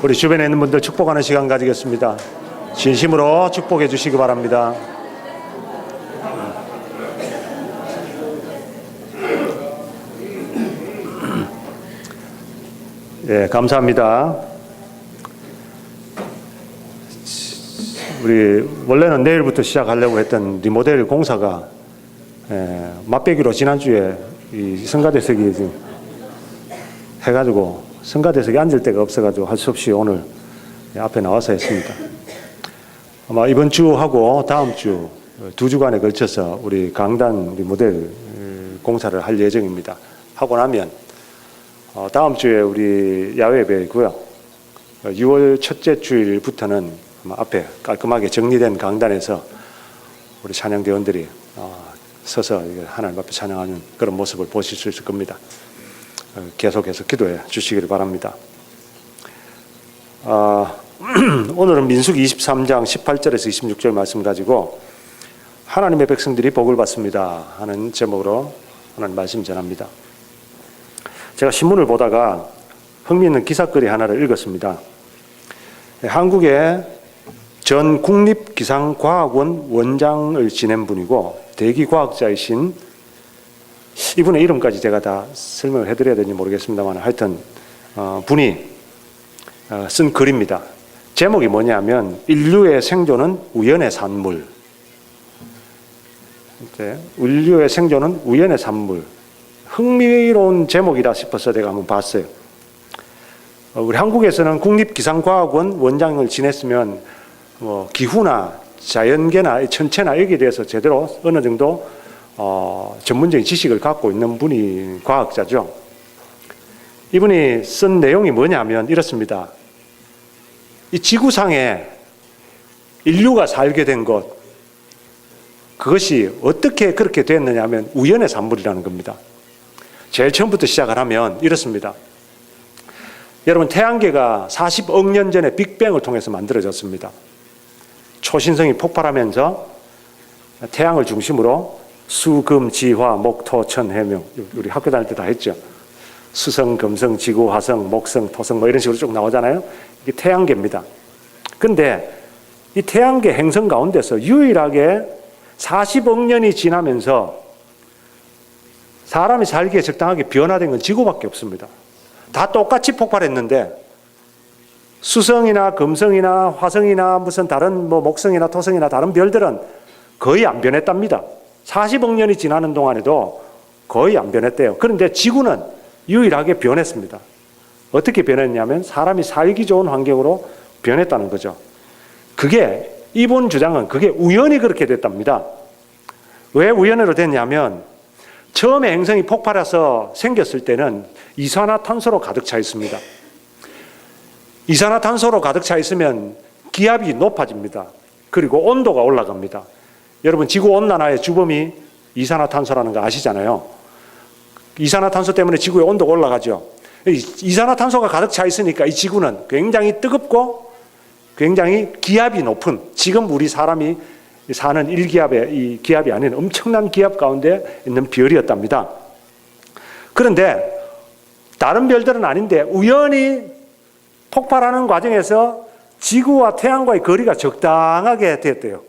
우리 주변에 있는 분들 축복하는 시간 가지겠습니다. 진심으로 축복해 주시기 바랍니다. 예, 감사합니다. 우리 원래는 내일부터 시작하려고 했던 리모델 공사가 맛배기로 지난주에 이 성가대석이 지금 해가지고 성가대석에 앉을 데가 없어가지고 할 수 없이 오늘 앞에 나와서 했습니다. 아마 이번 주하고 다음 주 두 주간에 걸쳐서 우리 강단 리모델 공사를 할 예정입니다. 하고 나면 다음 주에 우리 야외 예배이고요. 6월 첫째 주일부터는 아마 앞에 깔끔하게 정리된 강단에서 우리 찬양대원들이 서서 하나님 앞에 찬양하는 그런 모습을 보실 수 있을 겁니다. 계속해서 기도해 주시기를 바랍니다. 오늘은 민수기 23장 18절에서 26절 말씀 가지고 하나님의 백성들이 복을 받습니다 하는 제목으로 하나님 말씀 전합니다. 제가 신문을 보다가 흥미있는 기사거리 하나를 읽었습니다. 한국의 전 국립기상과학원 원장을 지낸 분이고 대기과학자이신 이분의 이름까지 제가 다 설명을 해드려야 되는지 모르겠습니다만 하여튼 분이 쓴 글입니다. 제목이 뭐냐면 인류의 생존은 우연의 산물. 인류의 생존은 우연의 산물. 흥미로운 제목이다 싶어서 제가 한번 봤어요. 우리 한국에서는 국립기상과학원 원장을 지냈으면 뭐 기후나 자연계나 천체나 여기에 대해서 제대로 어느 정도 전문적인 지식을 갖고 있는 분이 과학자죠. 이분이 쓴 내용이 뭐냐면 이렇습니다. 이 지구상에 인류가 살게 된 것, 그것이 어떻게 그렇게 됐느냐 하면 우연의 산물이라는 겁니다. 제일 처음부터 시작을 하면 이렇습니다. 여러분, 태양계가 40억 년 전에 빅뱅을 통해서 만들어졌습니다. 초신성이 폭발하면서 태양을 중심으로 수, 금, 지, 화, 목, 토, 천, 해명, 우리 학교 다닐 때 다 했죠. 수성, 금성, 지구, 화성, 목성, 토성 뭐 이런 식으로 쭉 나오잖아요. 이게 태양계입니다. 근데 이 태양계 행성 가운데서 유일하게 40억 년이 지나면서 사람이 살기에 적당하게 변화된 건 지구밖에 없습니다. 다 똑같이 폭발했는데 수성이나 금성이나 화성이나 무슨 다른 뭐 목성이나 토성이나 다른 별들은 거의 안 변했답니다. 40억 년이 지나는 동안에도 거의 안 변했대요. 그런데 지구는 유일하게 변했습니다. 어떻게 변했냐면 사람이 살기 좋은 환경으로 변했다는 거죠. 그게 이분 주장은 그게 우연히 그렇게 됐답니다. 왜 우연으로 됐냐면 처음에 행성이 폭발해서 생겼을 때는 이산화탄소로 가득 차 있습니다. 이산화탄소로 가득 차 있으면 기압이 높아집니다. 그리고 온도가 올라갑니다. 여러분, 지구온난화의 주범이 이산화탄소라는 거 아시잖아요. 이산화탄소 때문에 지구의 온도가 올라가죠. 이산화탄소가 가득 차 있으니까 이 지구는 굉장히 뜨겁고 굉장히 기압이 높은, 지금 우리 사람이 사는 1기압의 이 기압이 아닌 엄청난 기압 가운데 있는 별이었답니다. 그런데 다른 별들은 아닌데 우연히 폭발하는 과정에서 지구와 태양과의 거리가 적당하게 됐대요.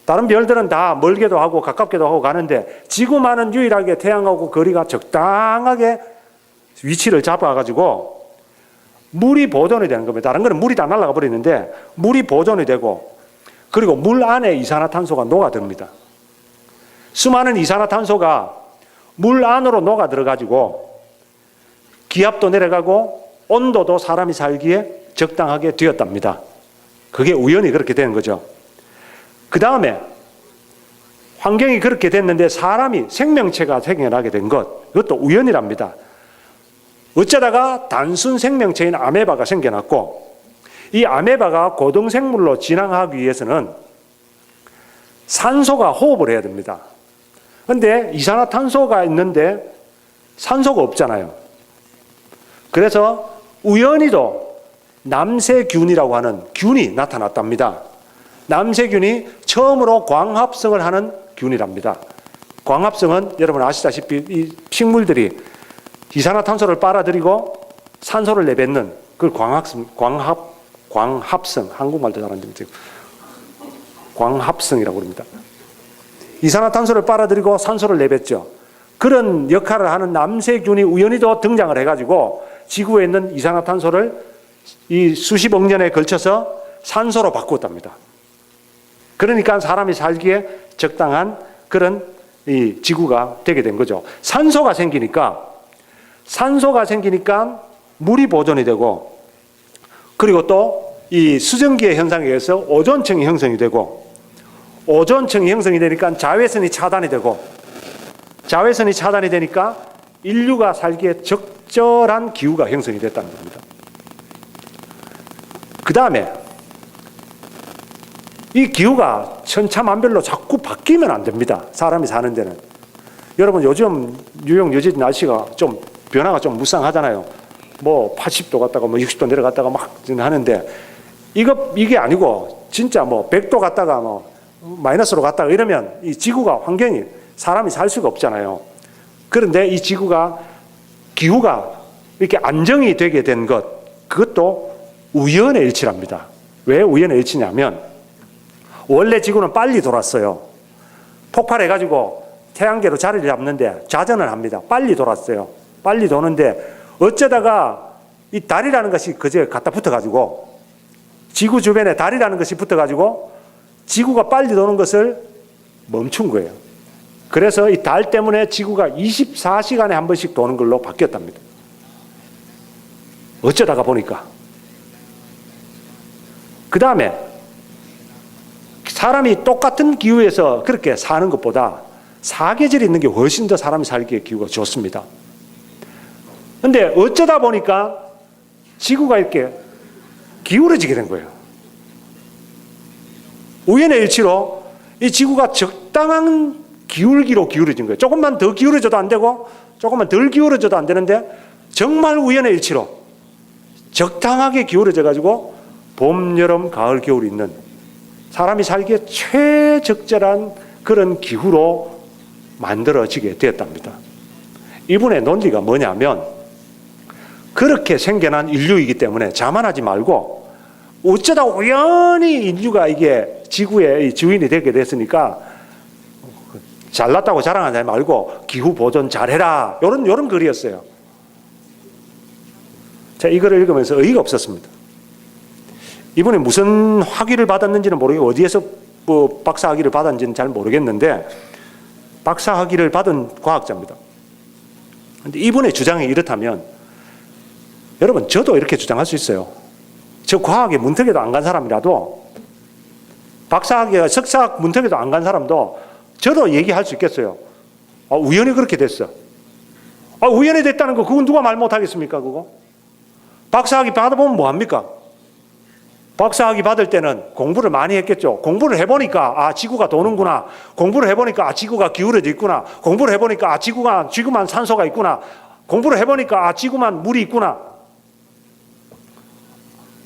다른 별들은 다 멀게도 하고 가깝게도 하고 가는데 지구만은 유일하게 태양하고 거리가 적당하게 위치를 잡아가지고 물이 보존이 되는 겁니다. 다른 거는 물이 다 날아가 버리는데 물이 보존이 되고, 그리고 물 안에 이산화탄소가 녹아듭니다. 수많은 이산화탄소가 물 안으로 녹아들어가지고 기압도 내려가고 온도도 사람이 살기에 적당하게 되었답니다. 그게 우연히 그렇게 되는 거죠. 그 다음에 환경이 그렇게 됐는데 사람이 생명체가 생겨나게 된 것, 이것도 우연이랍니다. 어쩌다가 단순 생명체인 아메바가 생겨났고, 이 아메바가 고등생물로 진화하기 위해서는 산소가 호흡을 해야 됩니다. 그런데 이산화탄소가 있는데 산소가 없잖아요. 그래서 우연히도 남세균이라고 하는 균이 나타났답니다. 남세균이 처음으로 광합성을 하는 균이랍니다. 광합성은 여러분 아시다시피 이 식물들이 이산화탄소를 빨아들이고 산소를 내뱉는 그걸 광합성, 한국말도 잘 안 됩니다. 광합성이라고 합니다. 이산화탄소를 빨아들이고 산소를 내뱉죠. 그런 역할을 하는 남세균이 우연히 도 등장을 해가지고 지구에 있는 이산화탄소를 이 수십억 년에 걸쳐서 산소로 바꾸었답니다. 그러니까 사람이 살기에 적당한 그런 이 지구가 되게 된 거죠. 산소가 생기니까 물이 보존이 되고, 그리고 또 이 수증기의 현상에 의해서 오존층이 형성이 되고, 오존층이 형성이 되니까 자외선이 차단이 되고, 자외선이 차단이 되니까 인류가 살기에 적절한 기후가 형성이 됐다는 겁니다. 그 다음에 이 기후가 천차만별로 자꾸 바뀌면 안 됩니다. 사람이 사는 데는. 여러분 요즘 뉴욕 요즘 날씨가 좀 변화가 좀 무쌍하잖아요. 뭐 80도 갔다가 뭐 60도 내려갔다가 막 하는데, 이게 아니고 진짜 뭐 100도 갔다가 뭐 마이너스로 갔다가 이러면 이 지구가 환경이 사람이 살 수가 없잖아요. 그런데 이 기후가 이렇게 안정이 되게 된 것, 그것도 우연의 일치랍니다. 왜 우연의 일치냐면, 원래 지구는 빨리 돌았어요. 폭발해가지고 태양계로 자리를 잡는데 자전을 합니다. 빨리 돌았어요. 빨리 도는데 어쩌다가 이 달이라는 것이 그제 갖다 붙어가지고, 지구 주변에 달이라는 것이 붙어가지고 지구가 빨리 도는 것을 멈춘 거예요. 그래서 이 달 때문에 지구가 24시간에 한 번씩 도는 걸로 바뀌었답니다. 어쩌다가 보니까. 그 다음에 사람이 똑같은 기후에서 그렇게 사는 것보다 사계절이 있는 게 훨씬 더 사람이 살기에 기후가 좋습니다. 그런데 어쩌다 보니까 지구가 이렇게 기울어지게 된 거예요. 우연의 일치로 이 지구가 적당한 기울기로 기울어진 거예요. 조금만 더 기울어져도 안 되고 조금만 덜 기울어져도 안 되는데, 정말 우연의 일치로 적당하게 기울어져 가지고 봄, 여름, 가을, 겨울이 있는, 사람이 살기에 최적절한 그런 기후로 만들어지게 되었답니다. 이분의 논리가 뭐냐면, 그렇게 생겨난 인류이기 때문에 자만하지 말고, 어쩌다 우연히 인류가 이게 지구의 주인이 되게 됐으니까 잘났다고 자랑하지 말고 기후 보존 잘해라, 이런 글이었어요. 제가 이거를 읽으면서 의의가 없었습니다. 이분이 무슨 학위를 받았는지는 모르겠고, 어디에서 뭐 박사 학위를 받았는지는 잘 모르겠는데, 박사 학위를 받은 과학자입니다. 그런데 이분의 주장이 이렇다면, 여러분 저도 이렇게 주장할 수 있어요. 저 과학에 문턱에도 안 간 사람이라도, 박사학위가 석사학 문턱에도 안 간 사람도 저도 얘기할 수 있겠어요. 우연히 그렇게 됐어. 우연히 됐다는 거, 그건 누가 말 못하겠습니까? 그거 박사학위 받아보면 뭐합니까? 박사학위 받을 때는 공부를 많이 했겠죠. 공부를 해보니까 지구가 도는구나. 공부를 해보니까 지구가 기울어져 있구나. 공부를 해보니까 지구만 산소가 있구나. 공부를 해보니까 지구만 물이 있구나.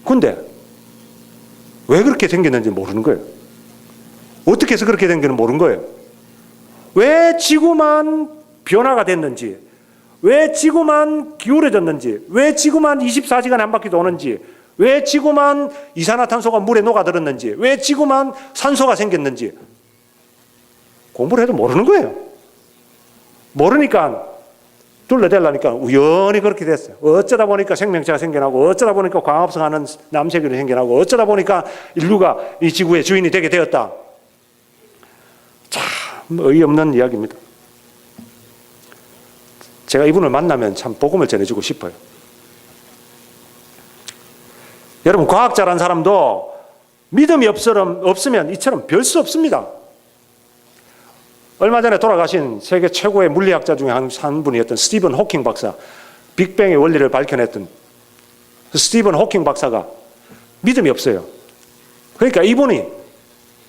근데 왜 그렇게 생겼는지 모르는 거예요. 어떻게 해서 그렇게 된 건지 모르는 거예요. 왜 지구만 변화가 됐는지, 왜 지구만 기울어졌는지, 왜 지구만 24시간에 한 바퀴 도는지, 왜 지구만 이산화탄소가 물에 녹아들었는지, 왜 지구만 산소가 생겼는지 공부를 해도 모르는 거예요. 모르니까 둘러대려니까 우연히 그렇게 됐어요. 어쩌다 보니까 생명체가 생겨나고, 어쩌다 보니까 광합성하는 남세균이 생겨나고, 어쩌다 보니까 인류가 이 지구의 주인이 되게 되었다. 참 어이없는 이야기입니다. 제가 이분을 만나면 참 복음을 전해주고 싶어요. 여러분, 과학자란 사람도 믿음이 없으면 이처럼 별 수 없습니다. 얼마 전에 돌아가신 세계 최고의 물리학자 중에 한 분이었던 스티븐 호킹 박사, 빅뱅의 원리를 밝혀냈던 그 스티븐 호킹 박사가 믿음이 없어요. 그러니까 이분이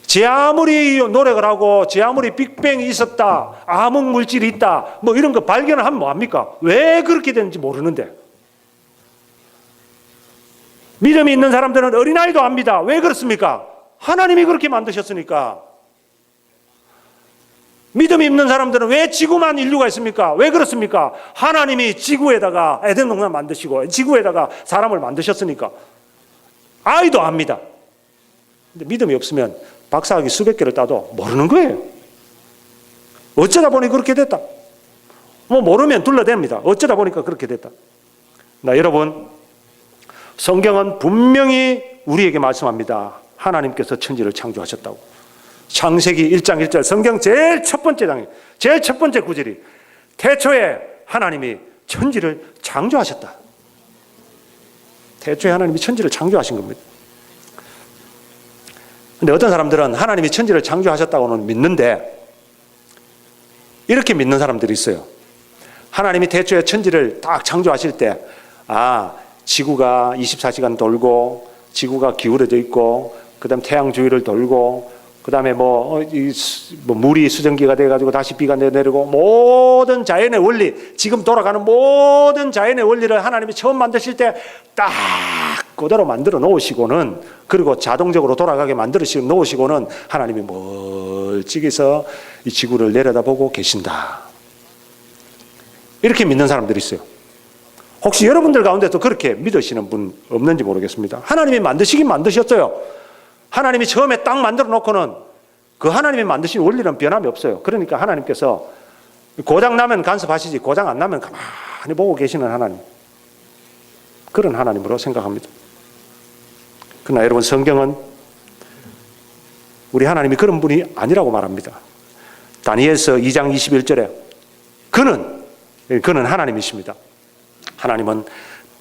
제 아무리 노력을 하고, 제 아무리 빅뱅이 있었다, 암흑 물질이 있다, 뭐 이런 거 발견을 하면 뭐합니까? 왜 그렇게 되는지 모르는데. 믿음이 있는 사람들은 어린아이도 압니다. 왜 그렇습니까? 하나님이 그렇게 만드셨으니까. 믿음이 없는 사람들은 왜 지구만 인류가 있습니까? 왜 그렇습니까? 하나님이 지구에다가 에덴 동산 만드시고 지구에다가 사람을 만드셨으니까 아이도 압니다. 근데 믿음이 없으면 박사학위 수백 개를 따도 모르는 거예요. 어쩌다 보니 그렇게 됐다. 뭐 모르면 둘러댑니다. 어쩌다 보니까 그렇게 됐다. 나 여러분, 성경은 분명히 우리에게 말씀합니다. 하나님께서 천지를 창조하셨다고. 창세기 1장 1절, 성경 제일 첫 번째 장에 제일 첫 번째 구절이 태초에 하나님이 천지를 창조하셨다. 태초에 하나님이 천지를 창조하신 겁니다. 근데 어떤 사람들은 하나님이 천지를 창조하셨다고는 믿는데 이렇게 믿는 사람들이 있어요. 하나님이 태초에 천지를 딱 창조하실 때, 지구가 24시간 돌고, 지구가 기울어져 있고, 그 다음 태양 주위를 돌고, 그 다음에 물이 수증기가 돼가지고 다시 비가 내리고, 모든 자연의 원리, 지금 돌아가는 모든 자연의 원리를 하나님이 처음 만드실 때 딱 그대로 만들어 놓으시고는, 그리고 자동적으로 돌아가게 만들어 놓으시고는 하나님이 멀찍이서 이 지구를 내려다보고 계신다. 이렇게 믿는 사람들이 있어요. 혹시 여러분들 가운데도 그렇게 믿으시는 분 없는지 모르겠습니다. 하나님이 만드시긴 만드셨어요. 하나님이 처음에 딱 만들어 놓고는 그 하나님이 만드신 원리는 변함이 없어요. 그러니까 하나님께서 고장 나면 간섭하시지 고장 안 나면 가만히 보고 계시는 하나님, 그런 하나님으로 생각합니다. 그러나 여러분, 성경은 우리 하나님이 그런 분이 아니라고 말합니다. 다니엘서 2장 21절에 그는 하나님이십니다. 하나님은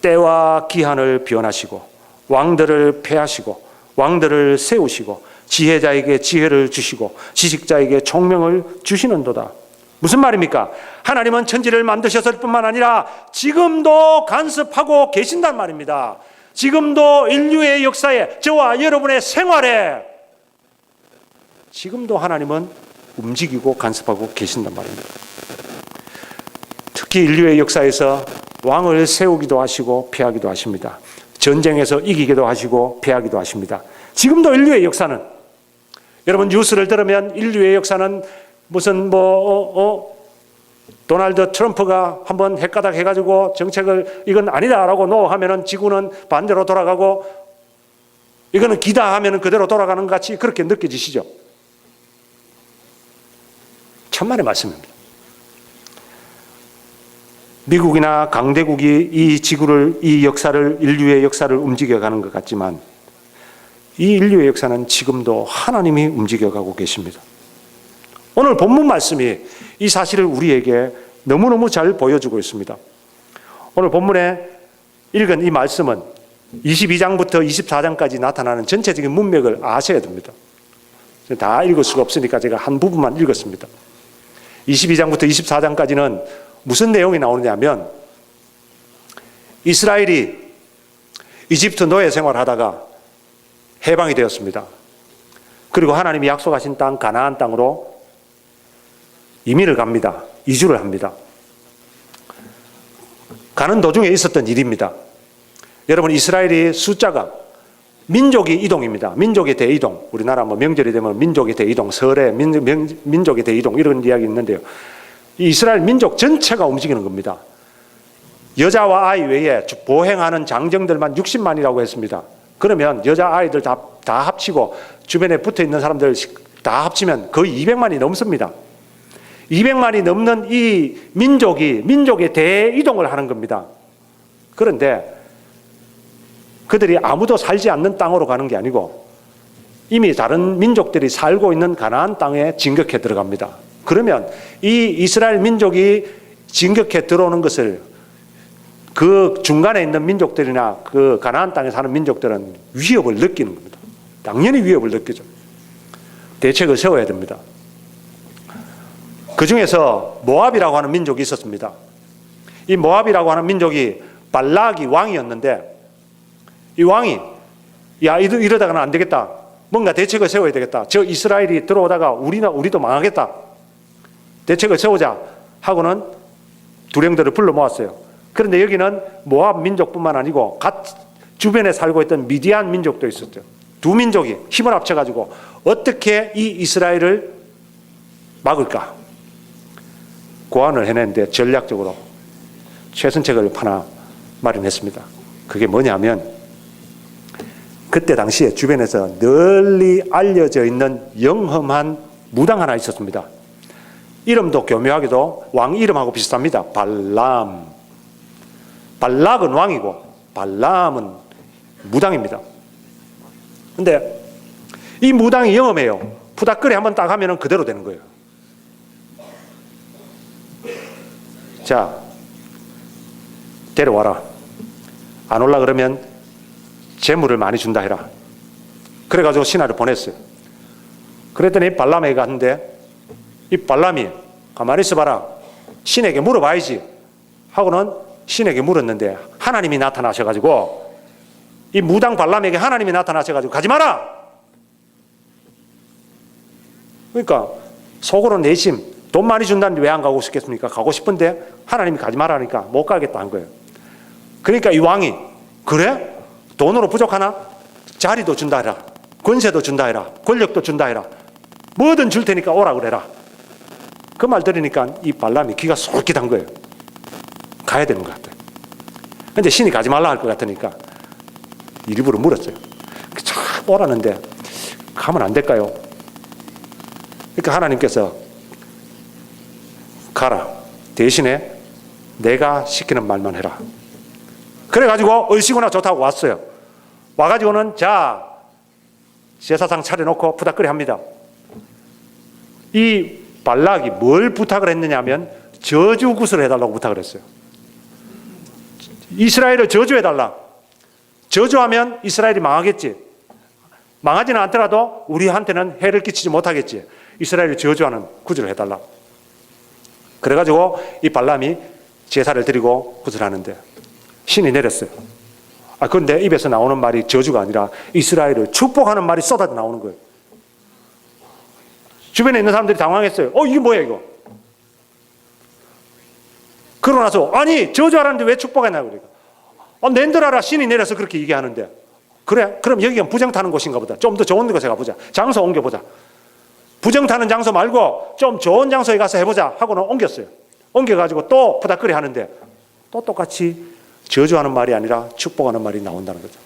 때와 기한을 변하시고 왕들을 폐하시고 왕들을 세우시고 지혜자에게 지혜를 주시고 지식자에게 총명을 주시는도다. 무슨 말입니까? 하나님은 천지를 만드셨을 뿐만 아니라 지금도 간섭하고 계신단 말입니다. 지금도 인류의 역사에, 저와 여러분의 생활에 지금도 하나님은 움직이고 간섭하고 계신단 말입니다. 특히 인류의 역사에서 왕을 세우기도 하시고 폐하기도 하십니다. 전쟁에서 이기기도 하시고 패하기도 하십니다. 지금도 인류의 역사는, 여러분 뉴스를 들으면 인류의 역사는 무슨 도널드 트럼프가 한번 헷가닥 해가지고 정책을 이건 아니다라고 하면은 지구는 반대로 돌아가고 이거는 기다 하면은 그대로 돌아가는 것 같이 그렇게 느껴지시죠? 천만의 말씀입니다. 미국이나 강대국이 이 지구를, 이 역사를, 인류의 역사를 움직여가는 것 같지만 이 인류의 역사는 지금도 하나님이 움직여가고 계십니다. 오늘 본문 말씀이 이 사실을 우리에게 너무너무 잘 보여주고 있습니다. 오늘 본문에 읽은 이 말씀은 22장부터 24장까지 나타나는 전체적인 문맥을 아셔야 됩니다. 다 읽을 수가 없으니까 제가 한 부분만 읽었습니다. 22장부터 24장까지는 무슨 내용이 나오느냐면 이스라엘이 이집트 노예 생활하다가 해방이 되었습니다. 그리고 하나님이 약속하신 땅 가나안 땅으로 이민을 갑니다. 이주를 합니다. 가는 도중에 있었던 일입니다. 여러분, 이스라엘이 숫자가 민족이 이동입니다. 민족의 대이동. 우리나라 명절이 되면 민족의 대이동, 설에 민족의 대이동 이런 이야기 있는데요. 이 이스라엘 민족 전체가 움직이는 겁니다. 여자와 아이 외에 보행하는 장정들만 60만이라고 했습니다. 그러면 여자 아이들 다 합치고 주변에 붙어 있는 사람들 다 합치면 거의 200만이 넘습니다. 200만이 넘는 이 민족의 대이동을 하는 겁니다. 그런데 그들이 아무도 살지 않는 땅으로 가는 게 아니고 이미 다른 민족들이 살고 있는 가나안 땅에 진격해 들어갑니다. 그러면 이 이스라엘 민족이 진격해 들어오는 것을 그 중간에 있는 민족들이나 그 가나안 땅에 사는 민족들은 위협을 느끼는 겁니다. 당연히 위협을 느끼죠. 대책을 세워야 됩니다. 그 중에서 모압이라고 하는 민족이 있었습니다. 이 모압이라고 하는 민족이 발락이 왕이었는데 이 왕이 이러다가는 안 되겠다. 뭔가 대책을 세워야 되겠다. 저 이스라엘이 들어오다가 우리도 망하겠다. 대책을 세우자 하고는 두령들을 불러 모았어요. 그런데 여기는 모압 민족뿐만 아니고 주변에 살고 있던 미디안 민족도 있었죠. 두 민족이 힘을 합쳐가지고 어떻게 이 이스라엘을 막을까? 고안을 해냈는데 전략적으로 최선책을 하나 마련했습니다. 그게 뭐냐면 그때 당시에 주변에서 널리 알려져 있는 영험한 무당 하나 있었습니다. 이름도 교묘하게도 왕 이름하고 비슷합니다. 발람. 발락은 왕이고 발람은 무당입니다. 근데 이 무당이 영험해요. 푸닥거리 한번 딱 하면 그대로 되는 거예요. 자, 데려와라. 안 올라 그러면 재물을 많이 준다 해라. 그래가지고 신하를 보냈어요. 그랬더니 발람에게 갔는데 이 발람이 가만히 있어봐라. 신에게 물어봐야지 하고는 신에게 물었는데 하나님이 나타나셔가지고 이 무당 발람에게 하나님이 나타나셔가지고 가지 마라. 그러니까 속으로 내심 돈 많이 준다는데 왜 안 가고 싶겠습니까? 가고 싶은데 하나님이 가지 마라니까 못 가겠다 한 거예요. 그러니까 이 왕이 그래? 돈으로 부족하나? 자리도 준다 해라. 권세도 준다 해라. 권력도 준다 해라. 뭐든 줄 테니까 오라 그래라. 그 말 들으니까 이 발람이 귀가 솔깃한 거예요. 가야 되는 것 같아요. 근데 신이 가지 말라 할 것 같으니까 일부러 물었어요. 참 오라는데 가면 안 될까요? 그러니까 하나님께서 가라. 대신에 내가 시키는 말만 해라. 그래가지고 얼씨구나 좋다고 왔어요. 와가지고는 자 제사상 차려놓고 부탁거리 합니다. 이 발락이 뭘 부탁을 했느냐 하면 저주굿을 해달라고 부탁을 했어요. 이스라엘을 저주해달라. 저주하면 이스라엘이 망하겠지. 망하지는 않더라도 우리한테는 해를 끼치지 못하겠지. 이스라엘을 저주하는 구절을 해달라. 그래가지고 이 발람이 제사를 드리고 굿을 하는데 신이 내렸어요. 그런데 입에서 나오는 말이 저주가 아니라 이스라엘을 축복하는 말이 쏟아져 나오는 거예요. 주변에 있는 사람들이 당황했어요. 이게 뭐야 이거? 그러고 나서 아니 저주하라는데 왜 축복했나 그러니까 낸들하라 신이 내려서 그렇게 얘기하는데 그래? 그럼 여기가 부정 타는 곳인가 보다. 좀 더 좋은 곳에 가보자. 장소 옮겨보자. 부정 타는 장소 말고 좀 좋은 장소에 가서 해보자 하고는 옮겼어요. 옮겨가지고 또 부닥거리 하는데 또 똑같이 저주하는 말이 아니라 축복하는 말이 나온다는 거죠.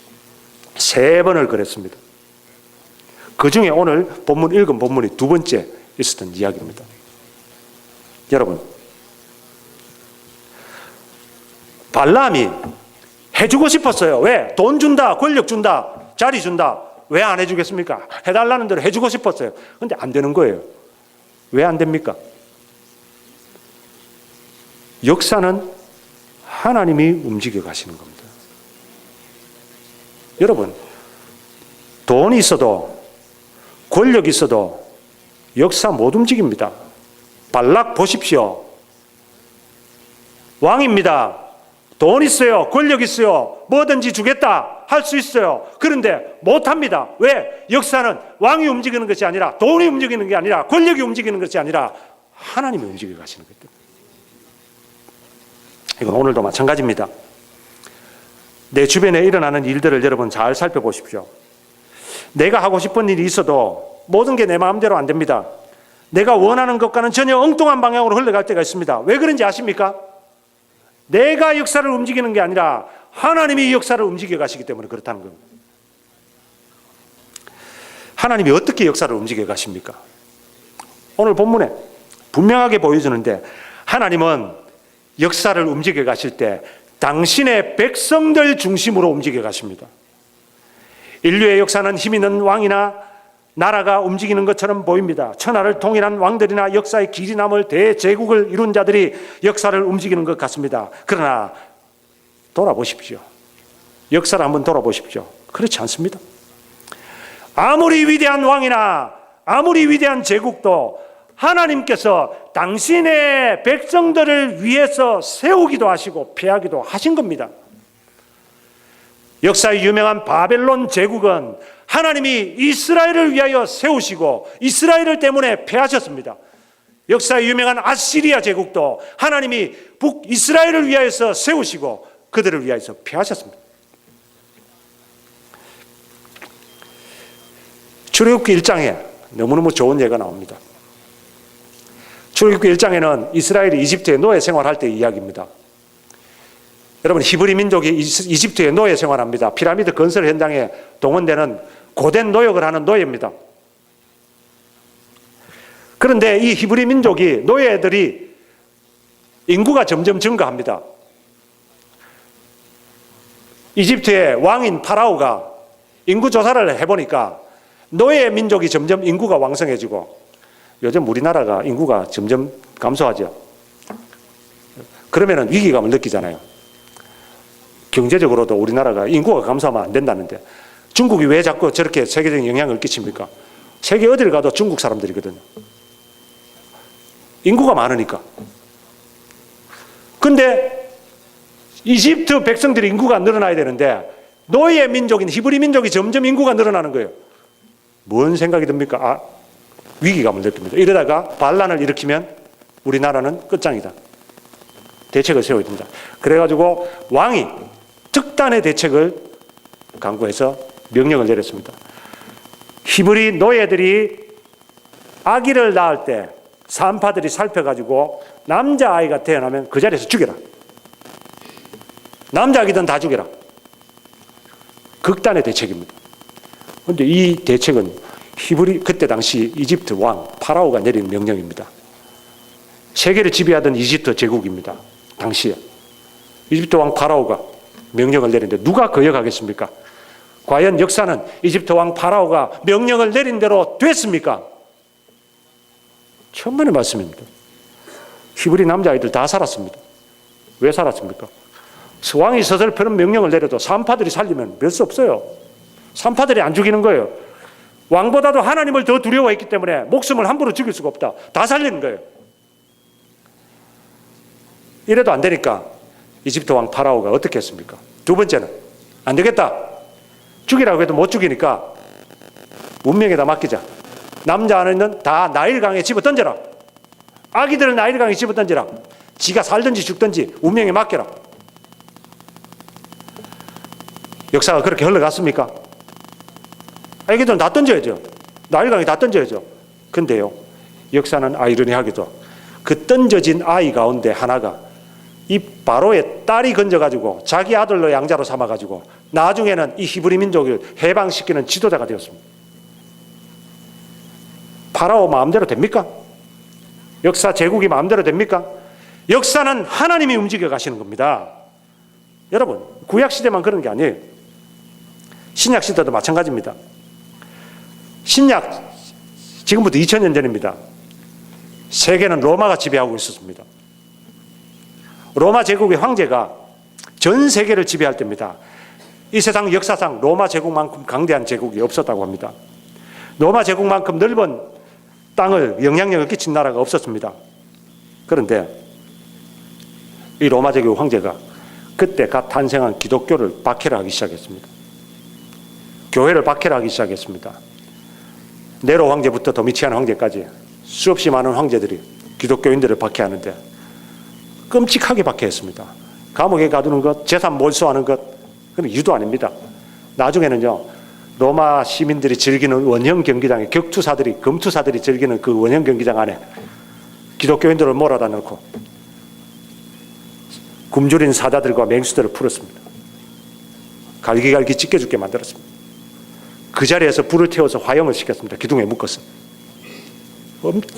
3번을 그랬습니다. 그 중에 오늘 본문 읽은 본문이 두 번째 있었던 이야기입니다. 여러분, 발람이 해주고 싶었어요. 왜? 돈 준다, 권력 준다, 자리 준다. 왜 안 해주겠습니까? 해달라는 대로 해주고 싶었어요. 그런데 안 되는 거예요. 왜 안 됩니까? 역사는 하나님이 움직여 가시는 겁니다. 여러분, 돈이 있어도 권력이 있어도 역사 못 움직입니다. 발락 보십시오. 왕입니다. 돈 있어요. 권력 있어요. 뭐든지 주겠다. 할 수 있어요. 그런데 못합니다. 왜? 역사는 왕이 움직이는 것이 아니라 돈이 움직이는 게 아니라 권력이 움직이는 것이 아니라 하나님이 움직여 가시는 거예요. 이건 오늘도 마찬가지입니다. 내 주변에 일어나는 일들을 여러분 잘 살펴보십시오. 내가 하고 싶은 일이 있어도 모든 게 내 마음대로 안 됩니다. 내가 원하는 것과는 전혀 엉뚱한 방향으로 흘러갈 때가 있습니다. 왜 그런지 아십니까? 내가 역사를 움직이는 게 아니라 하나님이 역사를 움직여 가시기 때문에 그렇다는 겁니다. 하나님이 어떻게 역사를 움직여 가십니까? 오늘 본문에 분명하게 보여주는데 하나님은 역사를 움직여 가실 때 당신의 백성들 중심으로 움직여 가십니다. 인류의 역사는 힘 있는 왕이나 나라가 움직이는 것처럼 보입니다. 천하를 통일한 왕들이나 역사의 길이 남을 대제국을 이룬 자들이 역사를 움직이는 것 같습니다. 그러나 돌아보십시오. 역사를 한번 돌아보십시오. 그렇지 않습니다. 아무리 위대한 왕이나 아무리 위대한 제국도 하나님께서 당신의 백성들을 위해서 세우기도 하시고 패하기도 하신 겁니다. 역사의 유명한 바벨론 제국은 하나님이 이스라엘을 위하여 세우시고 이스라엘을 때문에 패하셨습니다. 역사의 유명한 아시리아 제국도 하나님이 북이스라엘을 위하여서 세우시고 그들을 위하여서 패하셨습니다. 출애굽기 1장에 너무너무 좋은 예가 나옵니다. 출애굽기 1장에는 이스라엘이 이집트에 노예 생활할 때 이야기입니다. 여러분, 히브리 민족이 이집트에 노예 생활합니다. 피라미드 건설 현장에 동원되는 고된 노역을 하는 노예입니다. 그런데 이 히브리 민족이, 노예들이 인구가 점점 증가합니다. 이집트의 왕인 파라오가 인구 조사를 해보니까 노예 민족이 점점 인구가 왕성해지고, 요즘 우리나라가 인구가 점점 감소하죠. 그러면 위기감을 느끼잖아요. 경제적으로도 우리나라가 인구가 감소하면 안 된다는데, 중국이 왜 자꾸 저렇게 세계적인 영향을 끼칩니까? 세계 어디를 가도 중국 사람들이거든요. 인구가 많으니까. 근데 이집트 백성들이 인구가 늘어나야 되는데 노예 민족인 히브리 민족이 점점 인구가 늘어나는 거예요. 뭔 생각이 듭니까? 위기감을 느낍니다. 이러다가 반란을 일으키면 우리나라는 끝장이다. 대책을 세워야 됩니다. 그래가지고 왕이 특단의 대책을 강구해서 명령을 내렸습니다. 히브리 노예들이 아기를 낳을 때 산파들이 살펴가지고 남자아이가 태어나면 그 자리에서 죽여라. 남자아기든 다 죽여라. 극단의 대책입니다. 그런데 이 대책은 그때 당시 이집트 왕 파라오가 내린 명령입니다. 세계를 지배하던 이집트 제국입니다. 당시에 이집트 왕 파라오가 명령을 내리는데 누가 거역하겠습니까? 과연 역사는 이집트 왕 파라오가 명령을 내린 대로 됐습니까? 천만의 말씀입니다. 히브리 남자아이들 다 살았습니다. 왜 살았습니까? 왕이 서슬프는 명령을 내려도 산파들이 살리면 별 수 없어요. 산파들이 안 죽이는 거예요. 왕보다도 하나님을 더 두려워했기 때문에 목숨을 함부로 죽일 수가 없다. 다 살리는 거예요. 이래도 안 되니까 이집트 왕 파라오가 어떻게 했습니까? 두 번째는 안 되겠다. 죽이라고 해도 못 죽이니까 운명에다 맡기자. 남자아이는 다 나일강에 집어 던져라. 아기들은 나일강에 집어 던져라. 지가 살든지 죽든지 운명에 맡겨라. 역사가 그렇게 흘러갔습니까? 아기들은 다 던져야죠. 나일강에 다 던져야죠. 근데요, 역사는 아이러니하게도 그 던져진 아이 가운데 하나가 이 바로의 딸이 건져가지고 자기 아들로 양자로 삼아가지고 나중에는 이 히브리 민족을 해방시키는 지도자가 되었습니다. 파라오 마음대로 됩니까? 역사 제국이 마음대로 됩니까? 역사는 하나님이 움직여 가시는 겁니다. 여러분, 구약시대만 그런 게 아니에요. 신약시대도 마찬가지입니다. 신약, 지금부터 2000년 전입니다. 세계는 로마가 지배하고 있었습니다. 로마 제국의 황제가 전 세계를 지배할 때입니다. 이 세상 역사상 로마 제국만큼 강대한 제국이 없었다고 합니다. 로마 제국만큼 넓은 땅을 영향력을 끼친 나라가 없었습니다. 그런데 이 로마 제국 황제가 그때 갓 탄생한 기독교를 박해하기 시작했습니다. 교회를 박해하기 시작했습니다. 네로 황제부터 도미치안 황제까지 수없이 많은 황제들이 기독교인들을 박해하는데 끔찍하게 박해했습니다. 감옥에 가두는 것, 재산 몰수하는 것, 그건 유도 아닙니다. 나중에는요, 로마 시민들이 즐기는 원형 경기장에 격투사들이, 검투사들이 즐기는 그 원형 경기장 안에 기독교인들을 몰아다 넣고 굶주린 사자들과 맹수들을 풀었습니다. 갈기갈기 찢겨 죽게 만들었습니다. 그 자리에서 불을 태워서 화형을 시켰습니다. 기둥에 묶어서.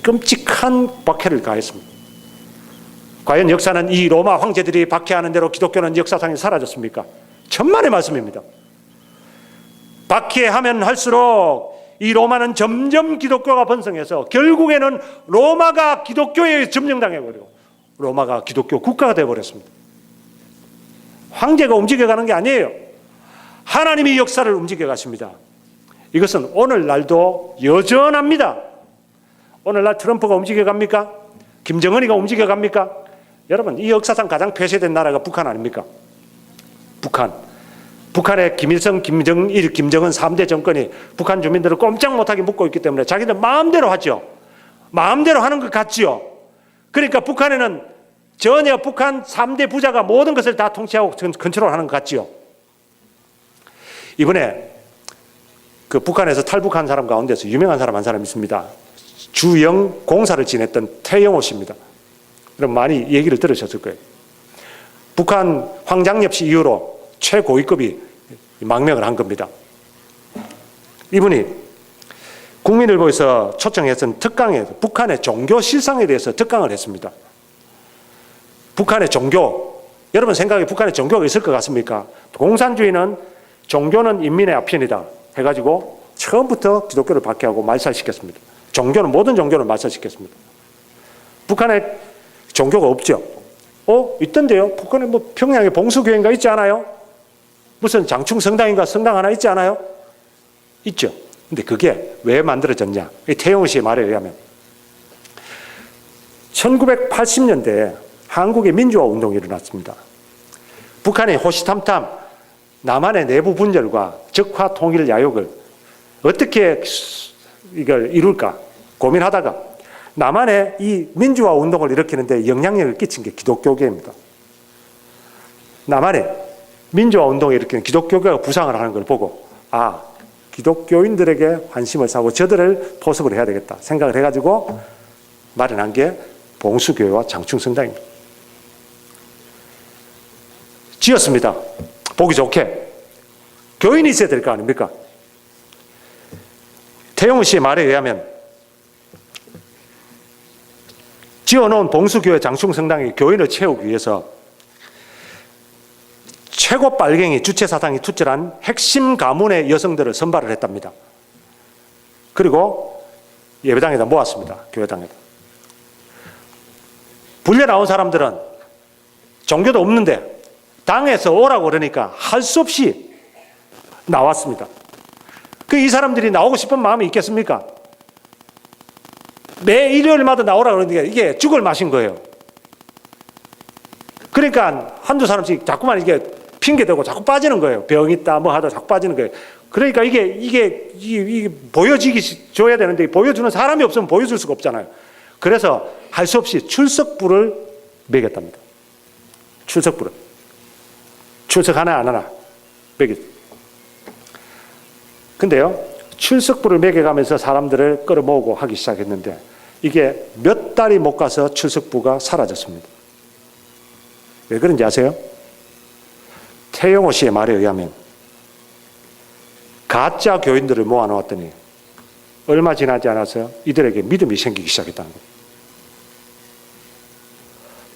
끔찍한 박해를 가했습니다. 과연 역사는 이 로마 황제들이 박해하는 대로 기독교는 역사상에 사라졌습니까? 천만의 말씀입니다. 박해하면 할수록 이 로마는 점점 기독교가 번성해서 결국에는 로마가 기독교에 점령당해버리고 로마가 기독교 국가가 되어버렸습니다. 황제가 움직여가는 게 아니에요. 하나님이 역사를 움직여 가십니다. 이것은 오늘날도 여전합니다. 오늘날 트럼프가 움직여 갑니까? 김정은이가 움직여 갑니까? 여러분, 이 역사상 가장 폐쇄된 나라가 북한 아닙니까? 북한의 김일성, 김정일, 김정은 3대 정권이 북한 주민들을 꼼짝 못하게 묶고 있기 때문에 자기들 마음대로 하죠. 마음대로 하는 것 같지요. 그러니까 북한에는 전혀 북한 3대 부자가 모든 것을 다 통치하고 컨트롤하는 것 같지요. 이번에 그 북한에서 탈북한 사람 가운데서 유명한 사람 한 사람 있습니다. 주영 공사를 지냈던 태영호 씨입니다. 그럼 많이 얘기를 들으셨을 거예요. 북한 황장엽 씨 이후로 최고위급이 망명을 한 겁니다. 이분이 국민일보에서 초청했던 특강에 북한의 종교 실상에 대해서 특강을 했습니다. 북한의 종교, 여러분 생각에 북한에 종교가 있을 것 같습니까? 공산주의는 종교는 인민의 아편이다 해가지고 처음부터 기독교를 박해하고 말살시켰습니다. 종교는 모든 종교를 말살시켰습니다. 북한에 종교가 없죠. 있던데요. 북한에 뭐 평양에 봉수교회인가 있지 않아요? 무슨 장충성당인가 성당 하나 있지 않아요? 있죠. 근데 그게 왜 만들어졌냐? 태영호 씨의 말에 의하면 1980년대에 한국의 민주화 운동이 일어났습니다. 북한의 호시탐탐 남한의 내부 분열과 적화 통일 야욕을 어떻게 이걸 이룰까 고민하다가 남한의 이 민주화 운동을 일으키는데 영향력을 끼친 게 기독교계입니다. 남한의 민주화 운동을 일으키는 기독교계가 부상을 하는 걸 보고 기독교인들에게 관심을 사고 저들을 포섭을 해야 되겠다 생각을 해가지고 마련한 게 봉수교회와 장충성당입니다. 지었습니다. 보기 좋게. 교인이 있어야 될 거 아닙니까? 태영호 씨의 말에 의하면 지어놓은 봉수교회 장충성당의 교인을 채우기 위해서 최고 빨갱이 주체사상이 투철한 핵심 가문의 여성들을 선발을 했답니다. 그리고 예배당에다 모았습니다. 교회당에다. 불려 나온 사람들은 종교도 없는데 당에서 오라고 그러니까 할 수 없이 나왔습니다. 이 사람들이 나오고 싶은 마음이 있겠습니까? 매 일요일마다 나오라고 그러니까 이게 죽을 맛인 거예요. 그러니까 한두 사람씩 자꾸만 이게 핑계대고 자꾸 빠지는 거예요. 병 있다 뭐 하다 자꾸 빠지는 거예요. 그러니까 이게 보여지기 줘야 되는데 보여주는 사람이 없으면 보여줄 수가 없잖아요. 그래서 할 수 없이 출석부를 매겼답니다. 출석부를. 출석하나 안 하나 매겼. 근데요, 출석부를 매겨가면서 사람들을 끌어모으고 하기 시작했는데 이게 몇 달이 못 가서 출석부가 사라졌습니다. 왜 그런지 아세요? 태영호 씨의 말에 의하면 가짜 교인들을 모아놓았더니 얼마 지나지 않아서 이들에게 믿음이 생기기 시작했다는 거예요.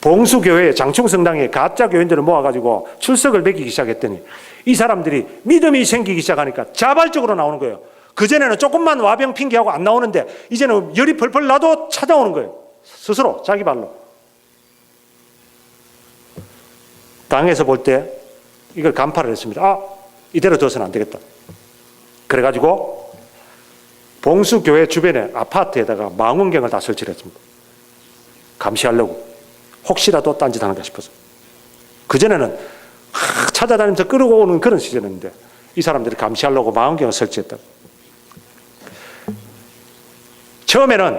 봉수교회 장충성당에 가짜 교인들을 모아가지고 출석을 매기기 시작했더니 이 사람들이 믿음이 생기기 시작하니까 자발적으로 나오는 거예요. 그전에는 조금만 와병 핑계하고 안 나오는데 이제는 열이 펄펄 나도 찾아오는 거예요. 스스로 자기 발로. 당에서 볼 때 이걸 간파를 했습니다. 이대로 둬서는 안 되겠다. 그래가지고 봉수교회 주변에 아파트에다가 망원경을 다 설치를 했습니다. 감시하려고. 혹시라도 딴짓하는가 싶어서. 그전에는 찾아다니면서 끌고 오는 그런 시절이었는데 이 사람들이 감시하려고 망원경을 설치했다. 처음에는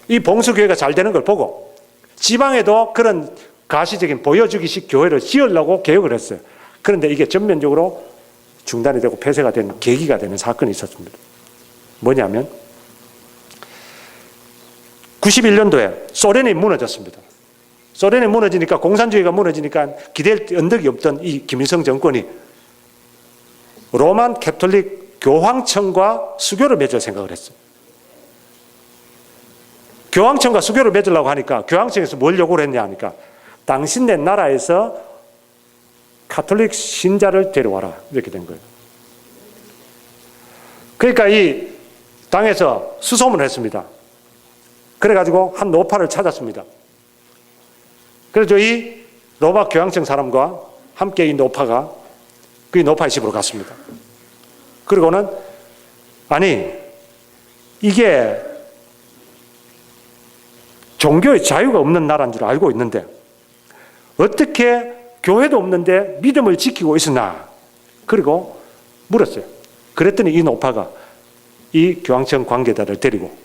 이 봉수교회가 잘 되는 걸 보고 지방에도 그런 가시적인 보여주기식 교회를 지으려고 개혁을 했어요. 그런데 이게 전면적으로 중단이 되고 폐쇄가 된 계기가 되는 사건이 있었습니다. 뭐냐면 91년도에 소련이 무너졌습니다. 소련이 무너지니까 공산주의가 무너지니까 기댈 언덕이 없던 이 김일성 정권이 로만 캐톨릭 교황청과 수교를 맺을 생각을 했어요. 교황청과 수교를 맺으려고 하니까 교황청에서 뭘 요구를 했냐 하니까 당신네 나라에서 가톨릭 신자를 데려와라 이렇게 된 거예요. 그러니까 이 당에서 수소문을 했습니다. 그래가지고 한 노파를 찾았습니다. 그래서 이 로마 교황청 사람과 함께 이 노파가 그 노파의 집으로 갔습니다. 그리고는 이게 종교의 자유가 없는 나라인 줄 알고 있는데 어떻게 교회도 없는데 믿음을 지키고 있으나? 그리고 물었어요. 그랬더니 이 노파가 이 교황청 관계자를 데리고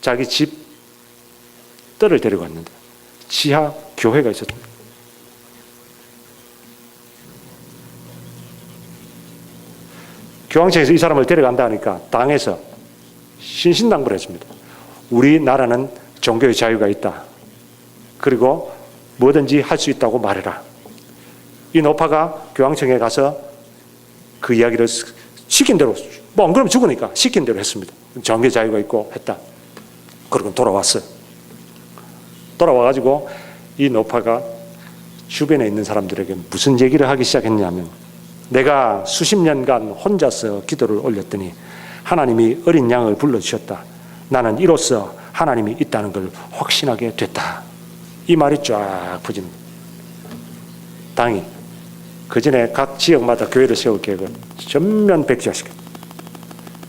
자기 집 뜰을 데리고 왔는데 지하 교회가 있었습니다. 교황청에서 이 사람을 데려간다 하니까 당에서 신신당부를 했습니다. 우리나라는 종교의 자유가 있다. 그리고 뭐든지 할 수 있다고 말해라. 이 노파가 교황청에 가서 그 이야기를 시킨 대로, 뭐 안 그러면 죽으니까 시킨 대로 했습니다. 종교 자유가 있고 했다. 그리고 돌아왔어요. 돌아와가지고 이 노파가 주변에 있는 사람들에게 무슨 얘기를 하기 시작했냐면, 내가 수십 년간 혼자서 기도를 올렸더니 하나님이 어린 양을 불러주셨다. 나는 이로써 하나님이 있다는 걸 확신하게 됐다. 이 말이 쫙 퍼집니다. 당이 그 전에 각 지역마다 교회를 세울 계획을 전면 백지화시켰다.